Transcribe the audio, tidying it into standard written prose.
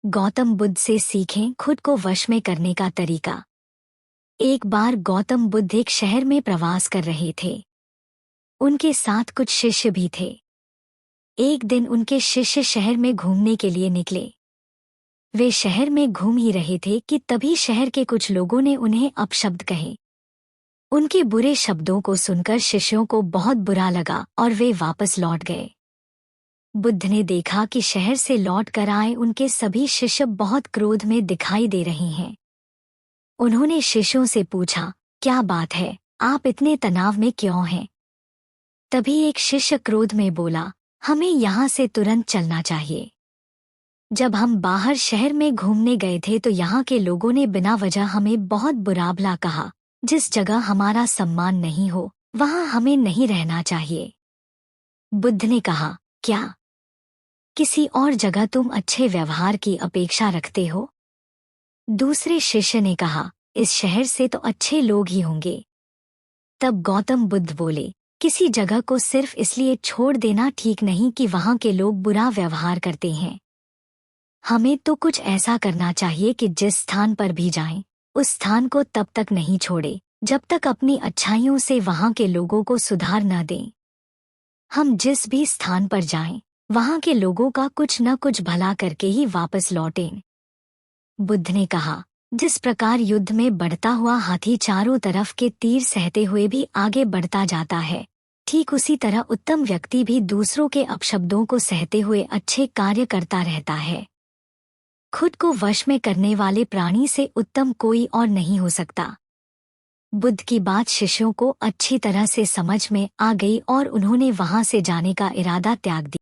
गौतम बुद्ध से सीखें खुद को वश में करने का तरीका। एक बार गौतम बुद्ध एक शहर में प्रवास कर रहे थे। उनके साथ कुछ शिष्य भी थे। एक दिन उनके शिष्य शहर में घूमने के लिए निकले। वे शहर में घूम ही रहे थे कि तभी शहर के कुछ लोगों ने उन्हें अपशब्द कहे। उनके बुरे शब्दों को सुनकर शिष्यों को बहुत बुरा लगा और वे वापस लौट गए। बुद्ध ने देखा कि शहर से लौट कर आए उनके सभी शिष्य बहुत क्रोध में दिखाई दे रहे हैं। उन्होंने शिष्यों से पूछा, क्या बात है, आप इतने तनाव में क्यों हैं? तभी एक शिष्य क्रोध में बोला, हमें यहाँ से तुरंत चलना चाहिए। जब हम बाहर शहर में घूमने गए थे तो यहाँ के लोगों ने बिना वजह हमें बहुत बुरा भला कहा। जिस जगह हमारा सम्मान नहीं हो वहाँ हमें नहीं रहना चाहिए। बुद्ध ने कहा, क्या किसी और जगह तुम अच्छे व्यवहार की अपेक्षा रखते हो? दूसरे शिष्य ने कहा, इस शहर से तो अच्छे लोग ही होंगे। तब गौतम बुद्ध बोले, किसी जगह को सिर्फ इसलिए छोड़ देना ठीक नहीं कि वहाँ के लोग बुरा व्यवहार करते हैं। हमें तो कुछ ऐसा करना चाहिए कि जिस स्थान पर भी जाएं, उस स्थान को तब तक नहीं छोड़े जब तक अपनी अच्छाइयों से वहाँ के लोगों को सुधार न दें। हम जिस भी स्थान पर जाएं, वहाँ के लोगों का कुछ न कुछ भला करके ही वापस लौटें। बुद्ध ने कहा, जिस प्रकार युद्ध में बढ़ता हुआ हाथी चारों तरफ के तीर सहते हुए भी आगे बढ़ता जाता है, ठीक उसी तरह उत्तम व्यक्ति भी दूसरों के अपशब्दों को सहते हुए अच्छे कार्य करता रहता है। खुद को वश में करने वाले प्राणी से उत्तम कोई और नहीं हो सकता। बुद्ध की बात शिष्यों को अच्छी तरह से समझ में आ गई और उन्होंने वहां से जाने का इरादा त्याग दिया।